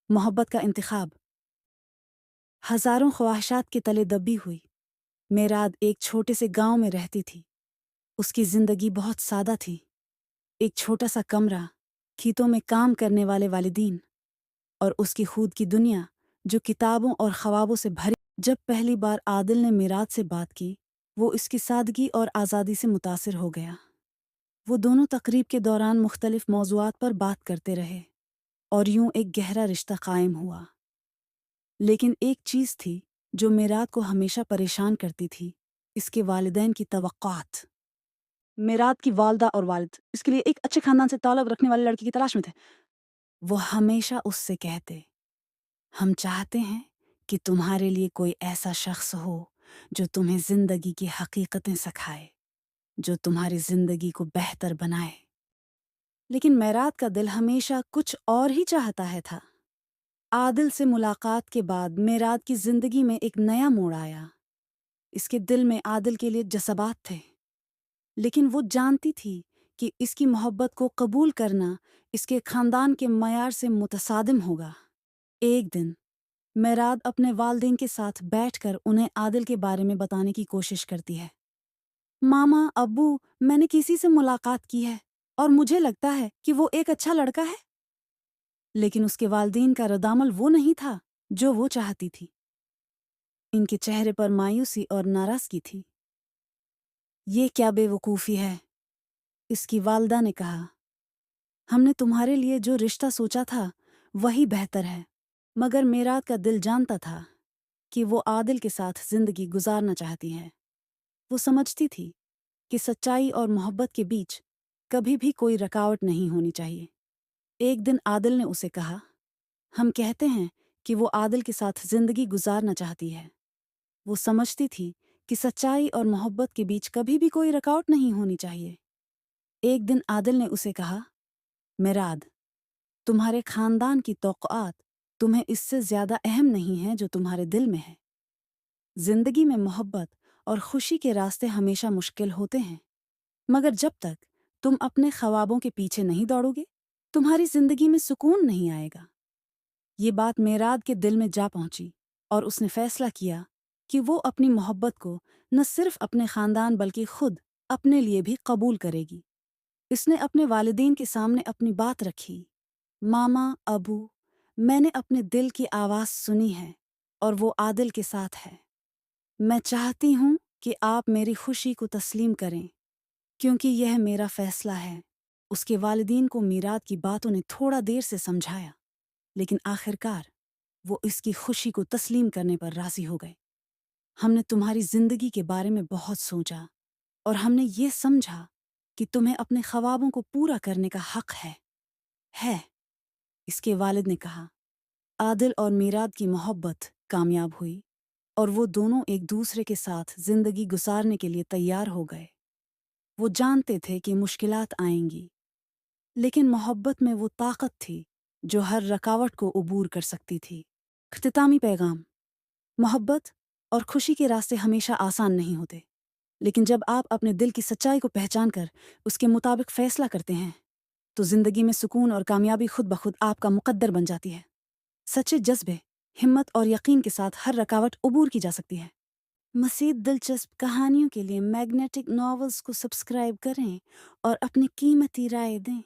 मोहब्बत का इंतखाब। हजारों ख्वाहिशात के तले दबी हुई मेराद एक छोटे से गांव में रहती थी। उसकी जिंदगी बहुत सादा थी। एक छोटा सा कमरा, खेतों में काम करने वाले वालिदीन और उसकी खुद की दुनिया जो किताबों और ख्वाबों से भरी। जब पहली बार आदिल ने मेराद से बात की, वो इसकी सादगी और आज़ादी से मुतासिर हो गया। वो दोनों तकरीब के दौरान मुख्तलिफ मौज़ूआत पर बात करते रहे और यूं एक गहरा रिश्ता कायम हुआ। लेकिन एक चीज़ थी जो मेराद को हमेशा परेशान करती थी, इसके वालिदैन की तवक्कुआत। मेराद की वालदा और वालिद इसके लिए एक अच्छे खानदान से ताल्लुक़ रखने वाले लड़की की तलाश में थे। वो हमेशा उससे कहते, हम चाहते हैं कि तुम्हारे लिए कोई ऐसा शख्स हो जो तुम्हें ज़िंदगी की हकीकतें सिखाए, जो तुम्हारी ज़िंदगी को बेहतर बनाए। लेकिन मेराद का दिल हमेशा कुछ और ही चाहता है था। आदिल से मुलाकात के बाद मेराद की ज़िंदगी में एक नया मोड़ आया। इसके दिल में आदिल के लिए जज़्बात थे, लेकिन वो जानती थी कि इसकी मोहब्बत को कबूल करना इसके ख़ानदान के मयार से मुतसादिम होगा। एक दिन मेराद अपने वालिदैन के साथ बैठकर उन्हें आदिल के बारे में बताने की कोशिश करती है। मामा, अब्बू, मैंने किसी से मुलाकात की है और मुझे लगता है कि वो एक अच्छा लड़का है। लेकिन उसके वालिदैन का रद्दामल वो नहीं था जो वो चाहती थी। इनके चेहरे पर मायूसी और नाराज़गी थी। ये क्या बेवकूफ़ी है, इसकी वालदा ने कहा। हमने तुम्हारे लिए जो रिश्ता सोचा था वही बेहतर है। मगर मेराद का दिल जानता था कि वो आदिल के साथ ज़िंदगी गुजारना चाहती है। वो समझती थी कि सच्चाई और मोहब्बत के बीच कभी भी कोई रुकावट नहीं होनी चाहिए। एक दिन आदिल ने उसे कहा, हम कहते हैं कि वो आदिल के साथ ज़िंदगी गुजारना चाहती है। वो समझती थी कि सच्चाई और मोहब्बत के बीच कभी भी कोई रुकावट नहीं होनी चाहिए। एक दिन आदिल ने उसे कहा, मेराद, तुम्हारे खानदान की तौक़ुआत तुम्हें इससे ज़्यादा अहम नहीं है जो तुम्हारे दिल में है। ज़िंदगी में मोहब्बत और खुशी के रास्ते हमेशा मुश्किल होते हैं, मगर जब तक तुम अपने ख्वाबों के पीछे नहीं दौड़ोगे, तुम्हारी ज़िंदगी में सुकून नहीं आएगा। ये बात मेराद के दिल में जा पहुंची और उसने फैसला किया कि वो अपनी मोहब्बत को न सिर्फ अपने ख़ानदान बल्कि खुद अपने लिए भी कबूल करेगी। इसने अपने वालिदैन के सामने अपनी बात रखी। मामा, अबू, मैंने अपने दिल की आवाज़ सुनी है और वो आदिल के साथ है। मैं चाहती हूँ कि आप मेरी खुशी को तस्लीम करें, क्योंकि यह मेरा फ़ैसला है। उसके वालिदैन को मेराद की बातों ने थोड़ा देर से समझाया, लेकिन आखिरकार वो इसकी खुशी को तस्लीम करने पर राज़ी हो गए। हमने तुम्हारी ज़िंदगी के बारे में बहुत सोचा और हमने ये समझा कि तुम्हें अपने ख्वाबों को पूरा करने का हक़ है, इसके वालिद ने कहा। आदिल और मेराद की मोहब्बत कामयाब हुई और वो दोनों एक दूसरे के साथ ज़िंदगी गुजारने के लिए तैयार हो गए। वो जानते थे कि मुश्किलात आएंगी, लेकिन मोहब्बत में वो ताकत थी जो हर रुकावट को अबूर कर सकती थी। इख्तितामी पैगाम। मोहब्बत और खुशी के रास्ते हमेशा आसान नहीं होते, लेकिन जब आप अपने दिल की सच्चाई को पहचान कर उसके मुताबिक फ़ैसला करते हैं, तो ज़िंदगी में सुकून और कामयाबी खुद ब खुद आपका मुक़द्दर बन जाती है। सच्चे जज्बे, हिम्मत और यकीन के साथ हर रुकावट अबूर की जा सकती है। मज़ीद दिलचस्प कहानियों के लिए मैग्नेटिक नॉवेल्स को सब्सक्राइब करें और अपनी कीमती राय दें।